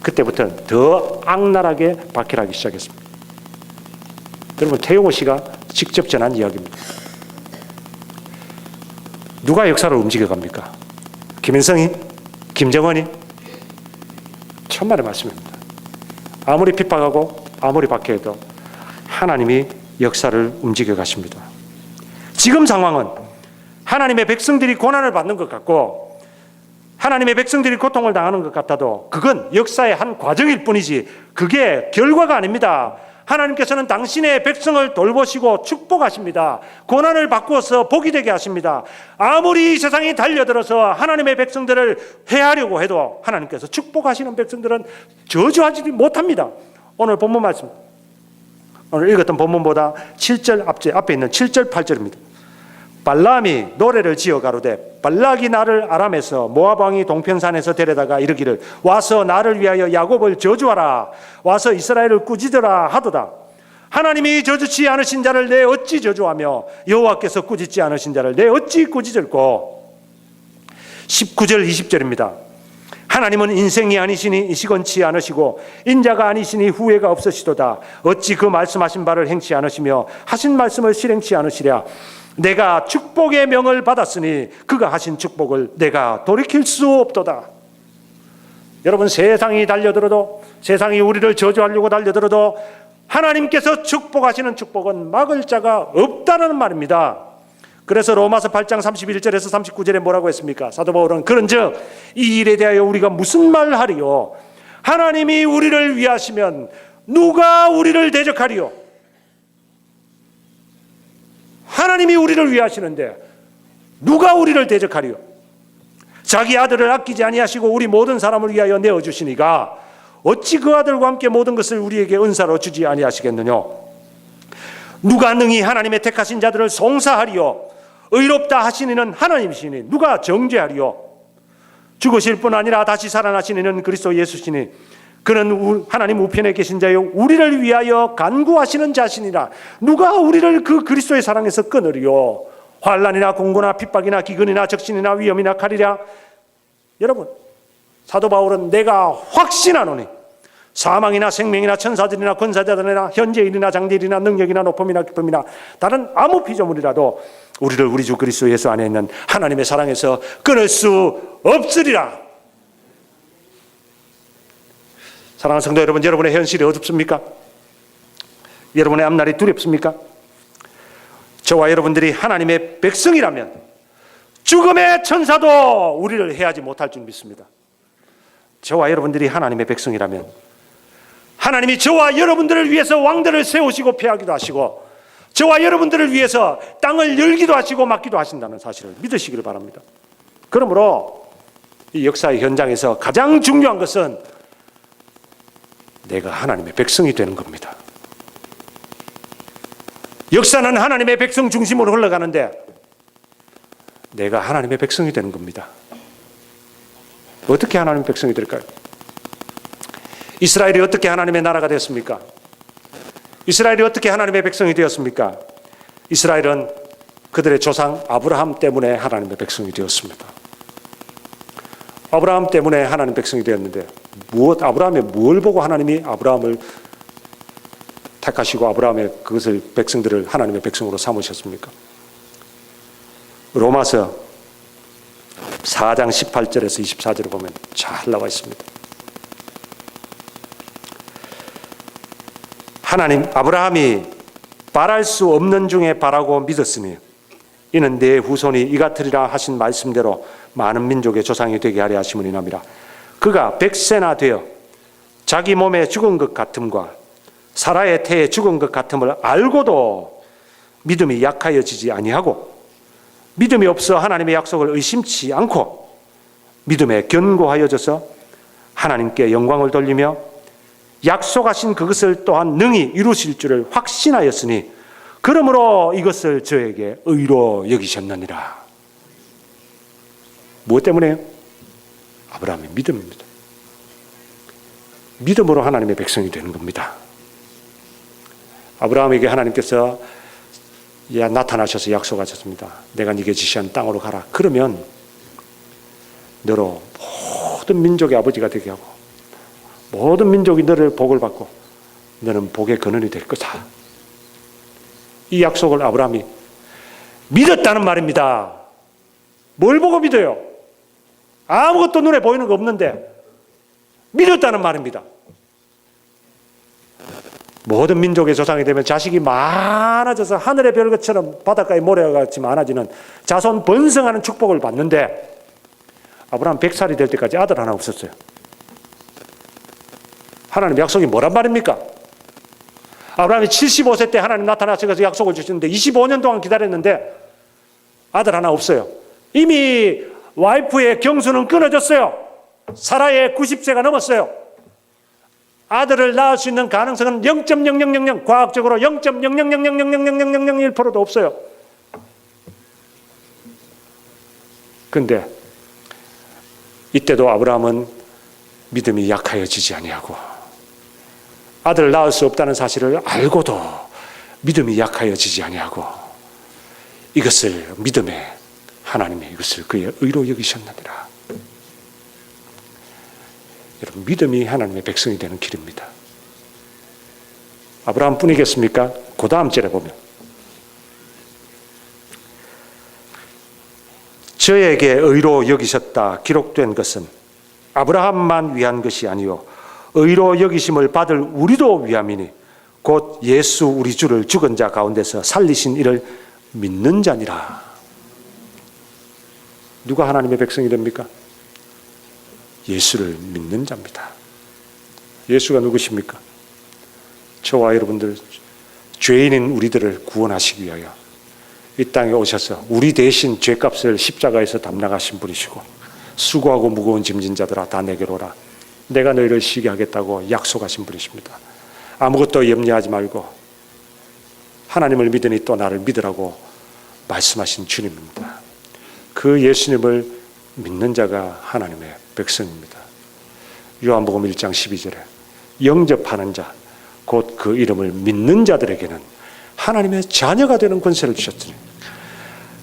그때부터는 더 악랄하게 박해하기 시작했습니다. 여러분, 태용호 씨가 직접 전한 이야기입니다. 누가 역사를 움직여갑니까? 김일성이? 김정은이? 천만의 말씀입니다. 아무리 핍박하고 아무리 박해해도 하나님이 역사를 움직여 가십니다. 지금 상황은 하나님의 백성들이 고난을 받는 것 같고 하나님의 백성들이 고통을 당하는 것 같아도 그건 역사의 한 과정일 뿐이지 그게 결과가 아닙니다. 하나님께서는 당신의 백성을 돌보시고 축복하십니다. 고난을 바꾸어서 복이 되게 하십니다. 아무리 이 세상이 달려들어서 하나님의 백성들을 해하려고 해도 하나님께서 축복하시는 백성들은 저주하지 못합니다. 오늘 본문 말씀, 오늘 읽었던 본문보다 7절 앞에 있는 7절 8절입니다. 발람이 노래를 지어 가로되 발락이 나를 아람에서 모압 왕이 동편산에서 데려다가 이르기를 와서 나를 위하여 야곱을 저주하라, 와서 이스라엘을 꾸짖으라 하도다. 하나님이 저주치 않으신 자를 내 어찌 저주하며 여호와께서 꾸짖지 않으신 자를 내 어찌 꾸짖을꼬. 19절 20절입니다. 하나님은 인생이 아니시니 이시건치 않으시고 인자가 아니시니 후회가 없으시도다. 어찌 그 말씀하신 바를 행치 않으시며 하신 말씀을 실행치 않으시랴. 내가 축복의 명을 받았으니 그가 하신 축복을 내가 돌이킬 수 없도다. 여러분, 세상이 달려들어도, 세상이 우리를 저주하려고 달려들어도 하나님께서 축복하시는 축복은 막을 자가 없다는 말입니다. 그래서 로마서 8장 31절에서 39절에 뭐라고 했습니까? 사도 바울은 그런즉 이 일에 대하여 우리가 무슨 말을 하리요? 하나님이 우리를 위하시면 누가 우리를 대적하리요? 하나님이 우리를 위하시는데 누가 우리를 대적하리요? 자기 아들을 아끼지 아니하시고 우리 모든 사람을 위하여 내어주시니가 어찌 그 아들과 함께 모든 것을 우리에게 은사로 주지 아니하시겠느냐? 누가 능히 하나님의 택하신 자들을 송사하리요? 의롭다 하시니는 하나님이시니 누가 정죄하리요? 죽으실 뿐 아니라 다시 살아나시니는 그리스도 예수시니 그는 하나님 우편에 계신 자요 우리를 위하여 간구하시는 자신이라. 누가 우리를 그 그리스도의 사랑에서 끊으리요? 환난이나 공고나 핍박이나 기근이나 적신이나 위험이나 칼이랴. 여러분, 사도 바울은 내가 확신하노니 사망이나 생명이나 천사들이나 권사자들이나 현재일이나 장대일이나 능력이나 높음이나 깊음이나 다른 아무 피조물이라도 우리를 우리 주 그리스도 예수 안에 있는 하나님의 사랑에서 끊을 수 없으리라. 사랑하는 성도 여러분, 여러분의 현실이 어둡습니까? 여러분의 앞날이 두렵습니까? 저와 여러분들이 하나님의 백성이라면 죽음의 천사도 우리를 해하지 못할 줄 믿습니다. 저와 여러분들이 하나님의 백성이라면 하나님이 저와 여러분들을 위해서 왕들을 세우시고 폐하기도 하시고 저와 여러분들을 위해서 땅을 열기도 하시고 막기도 하신다는 사실을 믿으시기를 바랍니다. 그러므로 이 역사의 현장에서 가장 중요한 것은 내가 하나님의 백성이 되는 겁니다. 역사는 하나님의 백성 중심으로 흘러가는데 내가 하나님의 백성이 되는 겁니다. 어떻게 하나님의 백성이 될까요? 이스라엘이 어떻게 하나님의 나라가 되었습니까? 이스라엘이 어떻게 하나님의 백성이 되었습니까? 이스라엘은 그들의 조상 아브라함 때문에 하나님의 백성이 되었습니다. 아브라함 때문에 하나님 백성이 되었는데 아브라함의 뭘 보고 하나님이 아브라함을 택하시고 아브라함의 그것을 백성들을 하나님의 백성으로 삼으셨습니까? 로마서 4장 18절에서 24절을 보면 잘 나와 있습니다. 하나님 아브라함이 바랄 수 없는 중에 바라고 믿었으니 이는 내 후손이 이 같으리라 하신 말씀대로 많은 민족의 조상이 되게 하려 하심이니라. 그가 100세나 되어 자기 몸에 죽은 것 같음과 사라의 태에 죽은 것 같음을 알고도 믿음이 약하여지지 아니하고 믿음이 없어 하나님의 약속을 의심치 않고 믿음에 견고하여져서 하나님께 영광을 돌리며 약속하신 그것을 또한 능히 이루실 줄을 확신하였으니 그러므로 이것을 저에게 의로 여기셨느니라. 무엇 때문에요? 아브라함의 믿음입니다. 믿음으로 하나님의 백성이 되는 겁니다. 아브라함에게 하나님께서 나타나셔서 약속하셨습니다. 내가 네게 지시한 땅으로 가라. 그러면 너로 모든 민족의 아버지가 되게 하고 모든 민족이 너를 복을 받고 너는 복의 근원이 될 거다. 이 약속을 아브라함이 믿었다는 말입니다. 뭘 보고 믿어요? 아무것도 눈에 보이는 거 없는데 믿었다는 말입니다. 모든 민족의 조상이 되면 자식이 많아져서 하늘의 별것처럼 바닷가의 모래같이 많아지는 자손 번성하는 축복을 받는데 아브라함 100살이 될 때까지 아들 하나 없었어요. 하나님 약속이 뭐란 말입니까? 아브라함이 75세 때 하나님 나타나셔서 약속을 주시는데 25년 동안 기다렸는데 아들 하나 없어요. 이미 와이프의 경수는 끊어졌어요. 사라의 90세가 넘었어요. 아들을 낳을 수 있는 가능성은 0.0000 과학적으로 0.00000001%도 없어요. 그런데 이때도 아브라함은 믿음이 약하여지지 아니하고 아들을 낳을 수 없다는 사실을 알고도 믿음이 약하여지지 아니하고 이것을 믿음에 하나님이 이것을 그의 의로 여기셨느니라. 여러분, 믿음이 하나님의 백성이 되는 길입니다. 아브라함 뿐이겠습니까? 그 다음 절에 보면 저에게 의로 여기셨다 기록된 것은 아브라함만 위한 것이 아니요 의로 여기심을 받을 우리도 위함이니 곧 예수 우리 주를 죽은 자 가운데서 살리신 이를 믿는 자니라. 누가 하나님의 백성이 됩니까? 예수를 믿는 자입니다. 예수가 누구십니까? 저와 여러분들 죄인인 우리들을 구원하시기 위하여 이 땅에 오셔서 우리 대신 죄값을 십자가에서 담당하신 분이시고 수고하고 무거운 짐진 자들아 다 내게로 오라. 내가 너희를 쉬게 하겠다고 약속하신 분이십니다. 아무것도 염려하지 말고 하나님을 믿으니 또 나를 믿으라고 말씀하신 주님입니다. 그 예수님을 믿는 자가 하나님의 백성입니다. 요한복음 1장 12절에 영접하는 자 곧 그 이름을 믿는 자들에게는 하나님의 자녀가 되는 권세를 주셨으니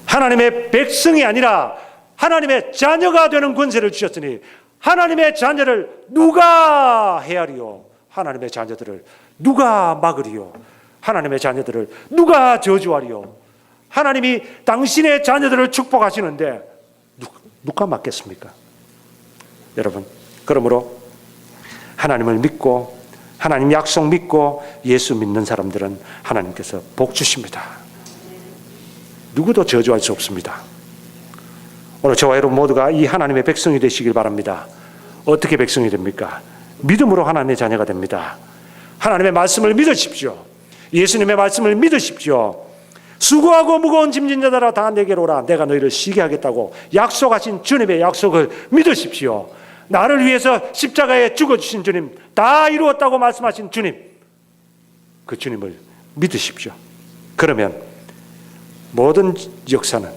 하나님의 백성이 아니라 하나님의 자녀가 되는 권세를 주셨으니 하나님의 자녀를 누가 헤아리요? 하나님의 자녀들을 누가 막으리요? 하나님의 자녀들을 누가 저주하리요? 하나님이 당신의 자녀들을 축복하시는데 누가 막겠습니까? 여러분, 그러므로 하나님을 믿고 하나님 약속 믿고 예수 믿는 사람들은 하나님께서 복 주십니다. 누구도 저주할 수 없습니다. 오늘 저와 여러분 모두가 이 하나님의 백성이 되시길 바랍니다. 어떻게 백성이 됩니까? 믿음으로 하나님의 자녀가 됩니다. 하나님의 말씀을 믿으십시오. 예수님의 말씀을 믿으십시오. 수고하고 무거운 짐진 자들아 다 내게로 오라. 내가 너희를 쉬게 하겠다고 약속하신 주님의 약속을 믿으십시오. 나를 위해서 십자가에 죽어주신 주님, 다 이루었다고 말씀하신 주님, 그 주님을 믿으십시오. 그러면 모든 역사는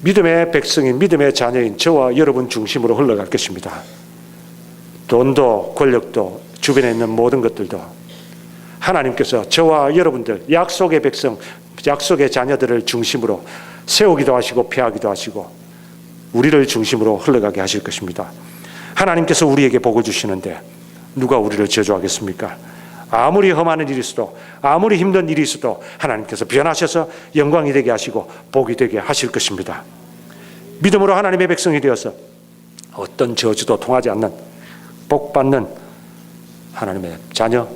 믿음의 백성인 믿음의 자녀인 저와 여러분 중심으로 흘러갈 것입니다. 돈도 권력도 주변에 있는 모든 것들도 하나님께서 저와 여러분들 약속의 백성, 약속의 자녀들을 중심으로 세우기도 하시고 폐하기도 하시고 우리를 중심으로 흘러가게 하실 것입니다. 하나님께서 우리에게 복을 주시는데 누가 우리를 저주하겠습니까? 아무리 험한 일이 있어도 아무리 힘든 일이 있어도 하나님께서 변하셔서 영광이 되게 하시고 복이 되게 하실 것입니다. 믿음으로 하나님의 백성이 되어서 어떤 저주도 통하지 않는 복받는 하나님의 자녀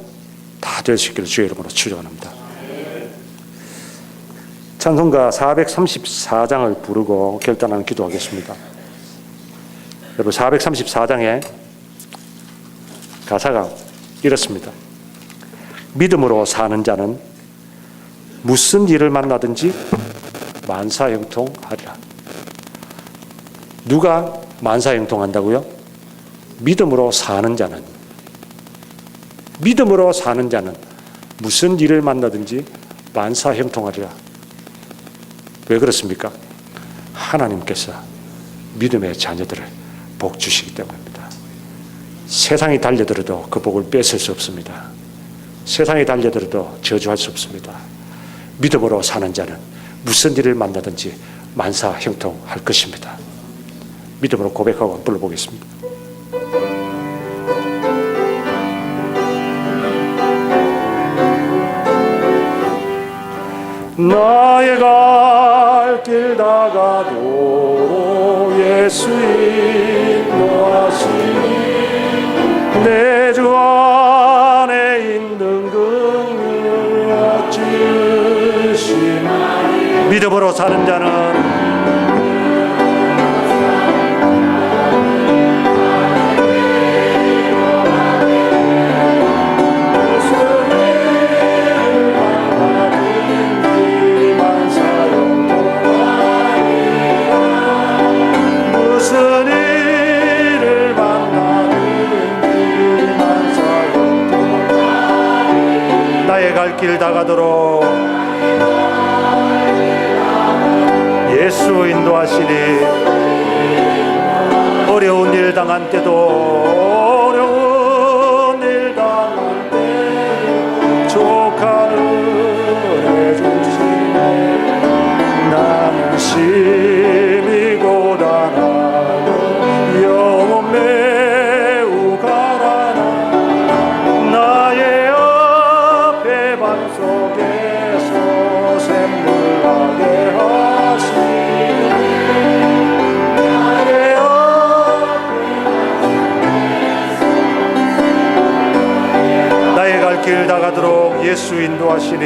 다 될 수 있기를 주의 이름으로 축원합니다. 찬송가 434장을 부르고 결단하는 기도하겠습니다. 여러분, 434장의 가사가 이렇습니다. 믿음으로 사는 자는 무슨 일을 만나든지 만사형통하리라. 누가 만사형통한다고요? 믿음으로 사는 자는, 믿음으로 사는 자는 무슨 일을 만나든지 만사형통하리라. 왜 그렇습니까? 하나님께서 믿음의 자녀들을 복 주시기 때문입니다. 세상이 달려들어도 그 복을 뺏을 수 없습니다. 세상이 달려들어도 저주할 수 없습니다. 믿음으로 사는 자는 무슨 일을 만나든지 만사형통할 것입니다. 믿음으로 고백하고 불러보겠습니다. 나의 갈 길 다가도록 예수 인도하시니 내 주 안에 있는 긍휼 주시니 믿음으로 사는 자는 길 다가도록 예수 인도하시니 어려운 일 당한 때도 어려운 일 당한 때 족하는 은혜 주시네. 나는 심히 고단하고 영혼 매우 가라나 나의 속에서 샘물나게 하시니 나의 갈 길 다가도록 예수 인도하시니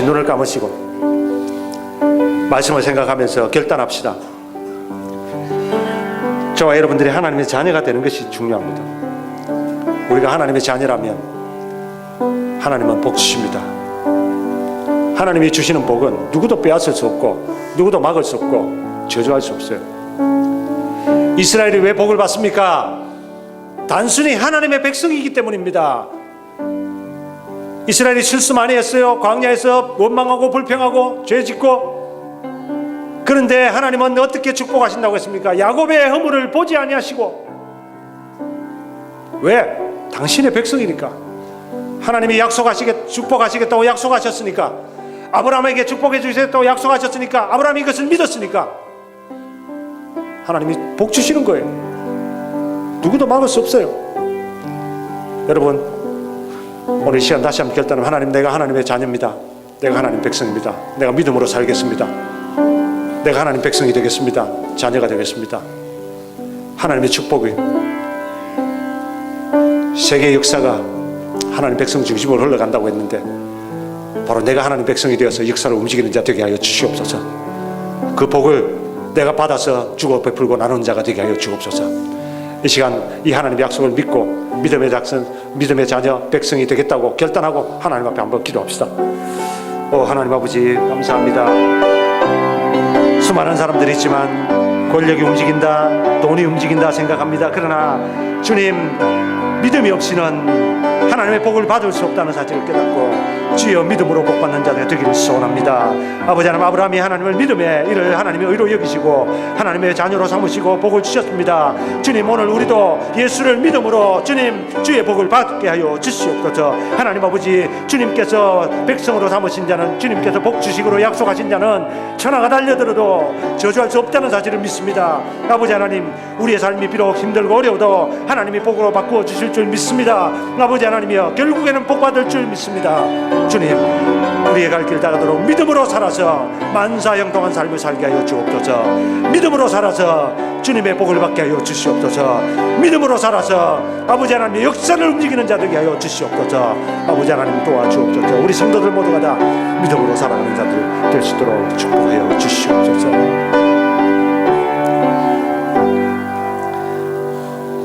눈을 감으시고 말씀을 생각하면서 결단합시다. 저와 여러분들이 하나님의 자녀가 되는 것이 중요합니다. 우리가 하나님의 자녀라면 하나님은 복 주십니다. 하나님이 주시는 복은 누구도 빼앗을 수 없고 누구도 막을 수 없고 저주할 수 없어요. 이스라엘이 왜 복을 받습니까? 단순히 하나님의 백성이기 때문입니다. 이스라엘이 실수 많이 했어요. 광야에서 원망하고 불평하고 죄짓고. 그런데 하나님은 어떻게 축복하신다고 했습니까? 야곱의 허물을 보지 아니하시고. 왜? 당신의 백성이니까. 하나님이 축복하시겠다고 약속하셨으니까. 아브라함에게 축복해 주시겠다고 약속하셨으니까. 아브라함이 이것을 믿었으니까 하나님이 복 주시는 거예요. 누구도 막을 수 없어요. 여러분, 오늘 이 시간 다시 한번 결단하면 하나님, 내가 하나님의 자녀입니다. 내가 하나님 백성입니다. 내가 믿음으로 살겠습니다. 내가 하나님 백성이 되겠습니다. 자녀가 되겠습니다. 하나님의 축복이 세계 역사가 하나님 백성 중심으로 흘러간다고 했는데 바로 내가 하나님 백성이 되어서 역사를 움직이는 자 되게 하여 주시옵소서. 그 복을 내가 받아서 주고 베풀고 나누는 자가 되게 하여 주옵소서. 이 시간 이 하나님의 약속을 믿고 믿음의 자녀 백성이 되겠다고 결단하고 하나님 앞에 한번 기도합시다. 하나님 아버지, 감사합니다. 수많은 사람들이 있지만 권력이 움직인다, 돈이 움직인다 생각합니다. 그러나 주님, 믿음이 없이는 하나님의 복을 받을 수 없다는 사실을 깨닫고 주여 믿음으로 복받는 자들이 되기를 소원합니다. 아버지 하나님, 아브라함이 하나님을 믿음의 일을 하나님의 의로 여기시고 하나님의 자녀로 삼으시고 복을 주셨습니다. 주님, 오늘 우리도 예수를 믿음으로 주님 주의 복을 받게 하여 주시옵소서. 하나님 아버지, 주님께서 백성으로 삼으신 자는, 주님께서 복 주식으로 약속하신 자는 천하가 달려들어도 저주할 수 없다는 사실을 믿습니다. 아버지 하나님, 우리의 삶이 비록 힘들고 어려워도 하나님이 복으로 바꾸어 주실 줄 믿습니다. 아버지 하나님이여, 결국에는 복 받을 줄 믿습니다. 주님, 우리의 갈 길 다가도록 믿음으로 살아서 만사형통한 삶을 살게 하여 주옵소서. 믿음으로 살아서 주님의 복을 받게 하여 주시옵소서. 믿음으로 살아서 아버지 하나님의 역사를 움직이는 자 되게 하여 주시옵소서. 아버지 하나님 도와주옵소서. 우리 성도들 모두가 다 믿음으로 살아가는 자들 될 수 있도록 축복하여 주시옵소서.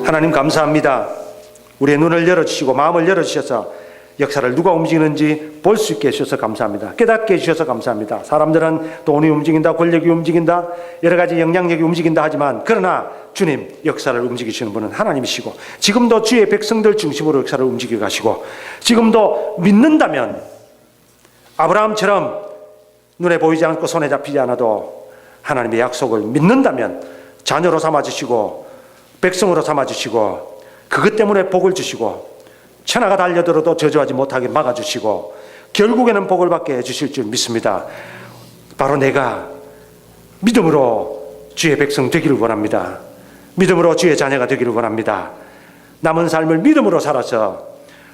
하나님 감사합니다. 우리의 눈을 열어주시고 마음을 열어주셔서 역사를 누가 움직이는지 볼 수 있게 해주셔서 감사합니다. 깨닫게 해주셔서 감사합니다. 사람들은 돈이 움직인다, 권력이 움직인다, 여러 가지 영향력이 움직인다 하지만, 그러나 주님, 역사를 움직이시는 분은 하나님이시고, 지금도 주의 백성들 중심으로 역사를 움직여 가시고, 지금도 믿는다면 아브라함처럼 눈에 보이지 않고 손에 잡히지 않아도 하나님의 약속을 믿는다면 자녀로 삼아주시고 백성으로 삼아주시고, 그것 때문에 복을 주시고 천하가 달려들어도 저주하지 못하게 막아주시고 결국에는 복을 받게 해주실 줄 믿습니다. 바로 내가 믿음으로 주의 백성 되기를 원합니다. 믿음으로 주의 자녀가 되기를 원합니다. 남은 삶을 믿음으로 살아서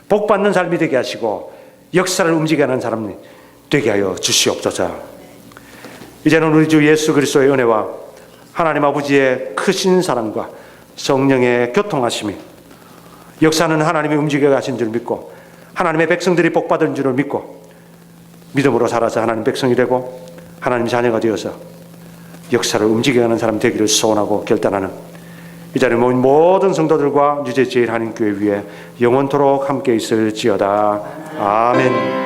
복받는 삶이 되게 하시고 역사를 움직이게 하는 사람이 되게 하여 주시옵소서. 이제는 우리 주 예수 그리스도의 은혜와 하나님 아버지의 크신 사랑과 성령의 교통하심이, 역사는 하나님이 움직여 가신 줄 믿고 하나님의 백성들이 복받은 줄을 믿고 믿음으로 살아서 하나님 백성이 되고 하나님 자녀가 되어서 역사를 움직여가는 사람 되기를 소원하고 결단하는 이 자리에 모인 모든 성도들과 유재 제일 한인교회 위에 영원토록 함께 있을지어다. 아멘.